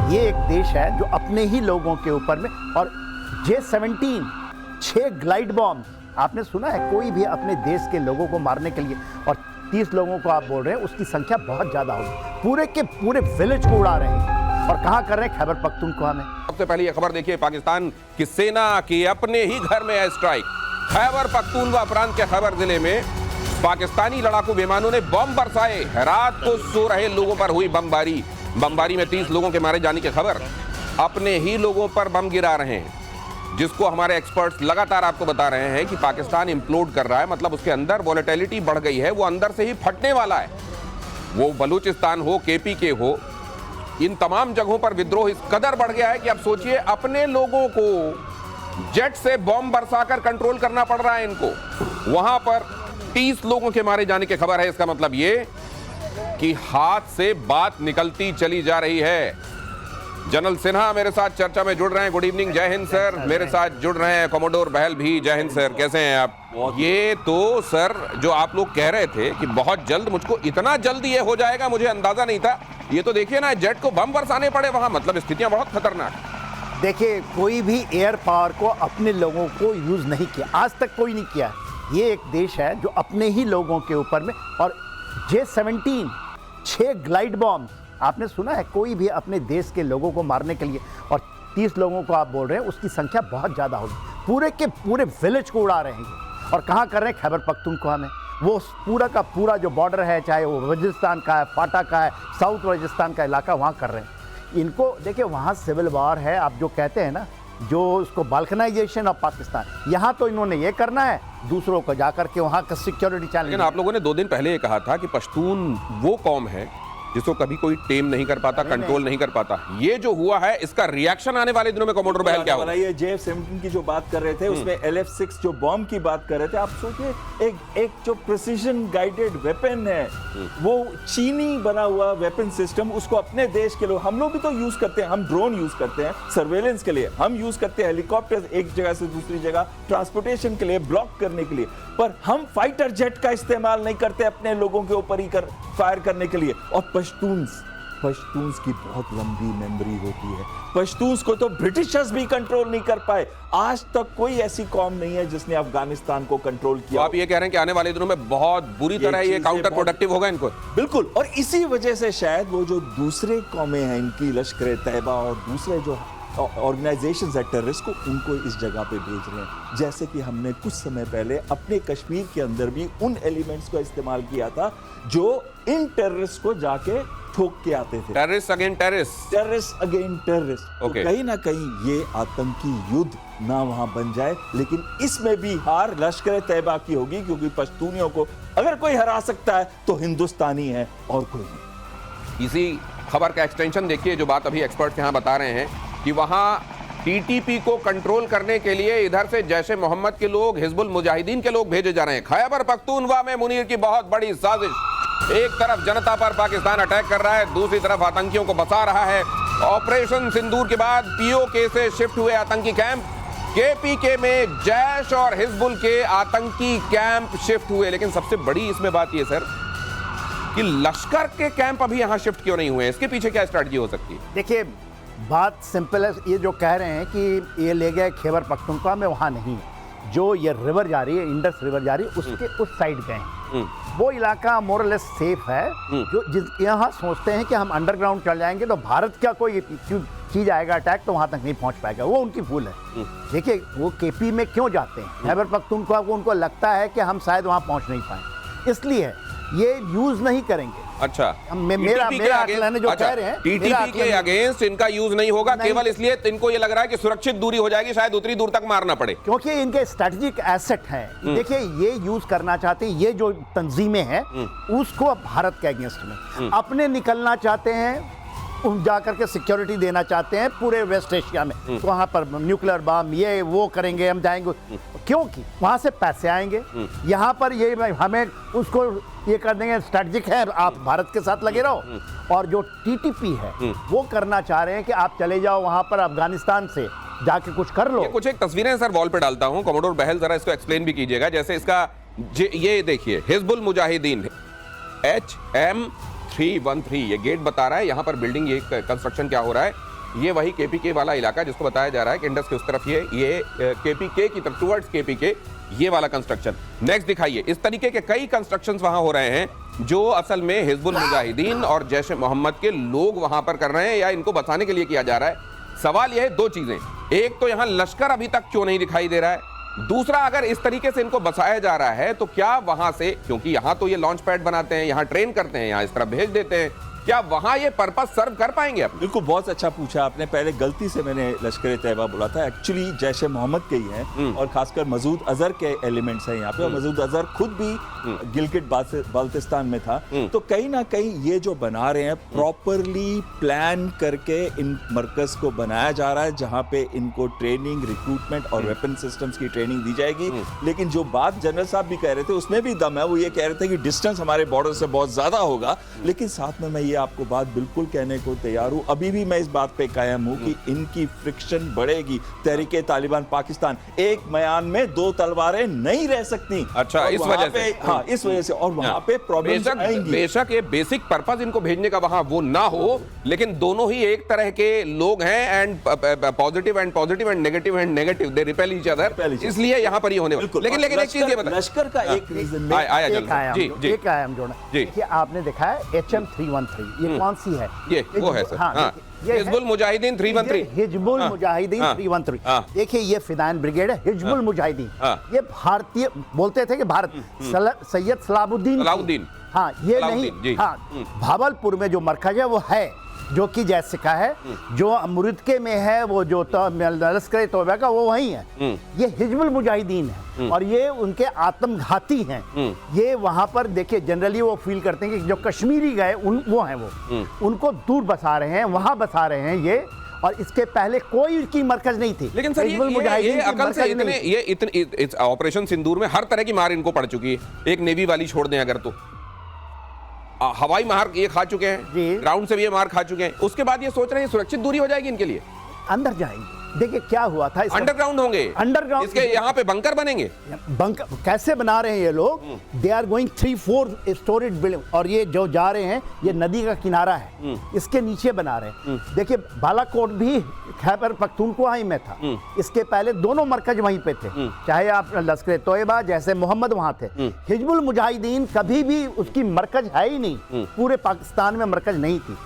ये एक देश है जो अपने ही लोगों के ऊपर में, और J-17 6 ग्लाइड बॉम्ब, आपने सुना है कोई भी अपने देश के लोगों को मारने के लिए, और 30 लोगों को आप बोल रहे हैं, उसकी संख्या बहुत ज़्यादा होगी। पूरे के पूरे विलेज को उड़ा रहे हैं, और कहाँ कर रहे हैं? खैबर पख्तूनख्वा में। सबसे पहले ये खबर देखिए, पाकिस्तान की सेना की अपने ही घर में एयर स्ट्राइक। खैबर पख्तूनख्वा प्रांत के खैबर जिले में पाकिस्तानी लड़ाकू विमानों ने बम बरसाए। रात को सो रहे लोगों पर हुई बमबारी में 30 लोगों के मारे जाने की खबर। अपने ही लोगों पर बम गिरा रहे हैं, जिसको हमारे एक्सपर्ट्स लगातार आपको बता रहे हैं कि पाकिस्तान इम्प्लोड कर रहा है, मतलब उसके अंदर वोलेटिलिटी बढ़ गई है, वो अंदर से ही फटने वाला है। वो बलूचिस्तान हो, केपी के हो, इन तमाम जगहों पर विद्रोह इस कदर बढ़ गया है कि अब सोचिए अपने लोगों को जेट से बम बरसाकर कंट्रोल करना पड़ रहा है इनको। वहां पर 30 लोगों के मारे जाने की खबर है। इसका मतलब ये कि हाथ से बात निकलती चली जा रही है। जनरल सिन्हा मेरे साथ चर्चा में जुड़ रहे हैं। गुड इवनिंग, जय हिंद सर। मेरे साथ जुड़ रहे हैं कमोडोर बहल भी। जय हिंद सर, कैसे हैं आप? ये तो सर जो आप लोग कह रहे थे कि बहुत जल्द, मुझको इतना जल्द ये हो जाएगा मुझे अंदाजा नहीं था। ये तो देखिए ना, जेट को बम बरसाने पड़े वहां, मतलब स्थितियां बहुत खतरनाक। देखिए, कोई भी एयर पावर को अपने लोगों को यूज नहीं किया, आज तक कोई नहीं किया। ये एक देश है जो अपने ही लोगों के ऊपर में, और J-17 6 ग्लाइड बॉम्ब, आपने सुना है कोई भी अपने देश के लोगों को मारने के लिए, और 30 लोगों को आप बोल रहे हैं, उसकी संख्या बहुत ज़्यादा होगी। पूरे के पूरे विलेज को उड़ा रहे हैं, और कहाँ कर रहे हैं? खैबर पख्तूनख्वा में। वो पूरा का पूरा जो बॉर्डर है, चाहे वो वजिस्तान का है, फाटा का है, साउथ वजिस्तान का इलाका, वहाँ कर रहे हैं। इनको देखिए, वहाँ सिविल वॉर है, आप जो कहते हैं ना, जो उसको बाल्कनाइजेशन ऑफ पाकिस्तान, यहाँ तो इन्होंने ये करना है, दूसरों को जाकर के वहाँ का सिक्योरिटी चैलेंज। लेकिन आप लोगों ने 2 दिन पहले ये कहा था कि पश्तून वो कौम है जिसको कभी कोई टेम नहीं कर पाता, कंट्रोल नहीं कर पाता। ये जो हुआ है, इसका रिएक्शन आने वाले दिनों में कमोडोर बहल क्या होगा? ये J-17 की जो बात कर रहे थे, उसमें LF-6 जो बॉम्ब की बात कर रहे थे, आप सोचिए एक जो प्रिसीजन गाइडेड वेपन है, वो चीनी बना हुआ वेपन सिस्टम, उसको अपने देश के लोग, हम लोग भी तो यूज करते हैं, हम ड्रोन यूज करते हैं सर्वेलेंस के लिए, हम यूज करते हैं हेलीकॉप्टर एक जगह से दूसरी जगह ट्रांसपोर्टेशन के लिए, ब्लॉक करने के लिए, पर हम फाइटर जेट का इस्तेमाल नहीं करते अपने लोगों के ऊपर ही फायर करने के लिए। और पश्तून्स की बहुत लंबी मेमोरी होती है। पश्तून्स को तो ब्रिटिशर्स भी कंट्रोल नहीं कर पाए। आज तक कोई ऐसी कौम नहीं है जिसने अफगानिस्तान को कंट्रोल किया। तो आप ये कह रहे हैं कि आने वाले दिनों में बहुत बुरी तरह ये काउंटर प्रोडक्टिव होगा इनको? बिल्कुल, और इसी वजह से शायद वो जो दूसरे कौमें हैं, इनकी लश्कर तैयबा और दूसरे जो ऑर्गेनाइजेशंस है टेररिस्ट को, उनको इस जगह पे भेज रहे हैं। जैसे कि हमने कुछ समय पहले अपने कश्मीर के अंदर भी उन एलिमेंट्स को इस्तेमाल किया था जो इन टेररिस्ट को जाके ठोक के आते थे। Terrorist again terrorist, terrorist again terrorist. Okay. कहीं ना कहीं ये आतंकी युद्ध ना वहां बन जाए, लेकिन इसमें भी हार लश्कर तैयबा की होगी, क्योंकि पश्तूनियों को अगर कोई हरा सकता है तो हिंदुस्तानी है और कोई नहीं। इसी खबर का एक्सटेंशन देखिए, जो बात अभी एक्सपर्ट यहाँ बता रहे हैं कि वहां टीटीपी को कंट्रोल करने के लिए इधर से जैश ए मोहम्मद के लोग, हिजबुल मुजाहिदीन के लोग भेजे जा रहे हैं। खैबर पख्तूनख्वा में मुनीर की बहुत बड़ी साजिश। एक तरफ जनता पर पाकिस्तान अटैक कर रहा है, दूसरी तरफ आतंकियों को बचा रहा है। ऑपरेशन सिंदूर के बाद पीओके से शिफ्ट हुए आतंकी कैंप, केपीके में जैश और हिजबुल के आतंकी कैंप शिफ्ट हुए। लेकिन सबसे बड़ी इसमें बात यह सर कि लश्कर के कैंप अभी यहां शिफ्ट क्यों नहीं हुए? इसके पीछे क्या स्ट्रेटजी हो सकती है? देखिए, बात सिंपल है। ये जो कह रहे हैं कि ये ले गए खैबर पख्तूनख्वा में, वहाँ नहीं है। जो ये रिवर जा रही है, इंडस रिवर जा रही है, उसके उस साइड गए हैं। वो इलाका मोरलेस सेफ है। जो यहाँ सोचते हैं कि हम अंडरग्राउंड चल जाएंगे तो भारत का कोई चीज आएगा अटैक, तो वहाँ तक नहीं पहुँच पाएगा, वो उनकी भूल है। देखिए, वो केपी में क्यों जाते हैं? खैबर पख्तूनख्वा को उनको लगता है कि हम शायद वहाँ पहुँच नहीं पाए, इसलिए ये यूज नहीं करेंगे। अच्छा, मेरा आकलन है जो कह रहे हैं, टीटीपी के अगेंस्ट इनका यूज नहीं होगा, केवल इसलिए इनको ये लग रहा है कि सुरक्षित दूरी हो जाएगी, शायद उतनी दूर तक मारना पड़े, क्योंकि इनके स्ट्रेटेजिक एसेट हैं। देखिए, ये यूज करना चाहते हैं, ये जो तंजीमें हैं उसको भारत के अगेंस्ट में अपने निकलना चाहते हैं, जाकर के सिक्योरिटी देना चाहते हैं पूरे वेस्ट एशिया में। तो वहाँ पर न्यूक्लियर बम ये वो करेंगे, हम जाएंगे, क्योंकि वहाँ से पैसे आएंगे। यहाँ पर ये हमें उसको ये कर देंगे, स्ट्रेटजिक है, आप भारत के साथ लगे रहो। और जो टीटीपी है वो करना चाह रहे हैं कि आप चले जाओ वहाँ पर अफगानिस्तान से जाके कुछ कर लो। कुछ एक तस्वीरें सर वॉल पे डालता हूँ, कमोडोर बहल जरा इसको एक्सप्लेन भी कीजिएगा। जैसे इसका ये देखिए, हिजबुल मुजाहिदीन HM313 ये गेट बता रहा है, यहाँ पर बिल्डिंग ये कंस्ट्रक्शन क्या हो रहा है, ये वही केपीके वाला इलाका जिसको बताया जा रहा है कि इंडस के उस तरफ ये केपीके की तरफ टुवर्ड्स केपीके ये वाला कंस्ट्रक्शन। नेक्स्ट दिखाइए, इस तरीके के कई कंस्ट्रक्शंस वहां हो रहे हैं जो असल में हिजबुल मुजाहिदीन और जैश ए मोहम्मद के लोग वहां पर कर रहे हैं या इनको बचाने के लिए किया जा रहा है। सवाल यह है दो चीजें, एक तो यहां लश्कर अभी तक क्यों नहीं दिखाई दे रहा है, दूसरा अगर इस तरीके से इनको बसाया जा रहा है तो क्या वहां से, क्योंकि यहां तो ये लॉन्च पैड बनाते हैं, यहां ट्रेन करते हैं, यहां इस तरह भेज देते हैं, क्या वहां ये पर्पस सर्व कर पाएंगे आप? बिल्कुल, बहुत अच्छा पूछा आपने। पहले गलती से मैंने लश्कर तैयबा बोला था, एक्चुअली जैश ए मोहम्मद के ही हैं और खासकर मसूद अजहर के एलिमेंट्स हैं यहाँ पे। और मसूद अजहर खुद भी गिलगिट बाल्टिस्तान में था। तो कहीं ना कहीं ये जो बना रहे हैं प्रॉपरली प्लान करके इन मरकज को बनाया जा रहा है जहाँ पे इनको ट्रेनिंग, रिक्रूटमेंट और वेपन सिस्टम्स की ट्रेनिंग दी जाएगी। लेकिन जो बात जनरल साहब भी कह रहे थे उसमें भी दम है। वो ये कह रहे थे कि डिस्टेंस हमारे बॉर्डर से बहुत ज्यादा होगा, लेकिन साथ में मैं ये आपको बात बिल्कुल कहने को तैयार हूं, अभी भी मैं इस बात पे कायम हूं कि इनकी फ्रिक्शन बढ़ेगी। तहरीके तालिबान पाकिस्तान, एक म्यान में दो तलवारें नहीं रह सकती। अच्छा, इस वजह से? हाँ, इस वजह से। और वहां पे प्रॉब्लम्स आएंगी। बेशक ये बेसिक पर्पस इनको भेजने का वहां वो ना हो, लेकिन दोनों ही एक तरह के लोग हैं and positive and negative, they repel each other, इसलिए यहां पर ये होने वाला। लेकिन एक चीज ये बताइए, लश्कर का एक रीजन आया एक आयाम जोड़ना। देखिए, आपने देखा है HM313, ये कौन सी है? ये वो है सर, हाँ, हिजबुल मुजाहिदीन 313, हिजबुल मुजाहिदीन 313। देखिए, ये फिदाइन ब्रिगेड है, हिजबुल मुजाहिदीन। ये भारतीय बोलते थे कि भारत सैयद सलाहुद्दीन, हाँ ये नहीं, हाँ भावलपुर में जो मरकज है वो है, जो कि जैसे कहा है, जो मुर्दके में है वो जो लश्कर तौबा का वो वही है। ये हिजबुल मुजाहिदीन है और ये उनके आत्मघाती हैं। ये वहां पर देखिए जनरली वो फील करते हैं कि जो कश्मीरी गए वो हैं, वो उनको दूर बसा रहे हैं, वहां बसा रहे हैं ये। और इसके पहले कोई की मरकज नहीं थी। लेकिन सर ये अकल से इतने ऑपरेशन सिंदूर में हर तरह की मार इनको पड़ चुकी है। एक नेवी वाली छोड़ दें अगर तो, हवाई मार ये खा चुके हैं, ग्राउंड से भी ये मार खा चुके हैं, उसके बाद ये सोच रहे हैं सुरक्षित दूरी हो जाएगी इनके लिए, अंदर जाएंगे। देखिए क्या हुआ था, अंडरग्राउंड होंगे, अंडरग्राउंड इसके यहाँ पे बंकर बनेंगे। बंकर कैसे बना रहे हैं ये लोग? They are going 3-4 storage building, और ये जो जा रहे हैं ये नदी का किनारा है, इसके नीचे बना रहे हैं। देखिए बालाकोट भी खैबर पख्तूनख्वा ही में था, इसके पहले दोनों मरकज वहीं पे थे, चाहे आप लश्कर तोयबा जैसे मोहम्मद वहां थे। हिजबुल मुजाहिदीन कभी भी उसकी मरकज है ही नहीं, पूरे पाकिस्तान में मरकज नहीं थी।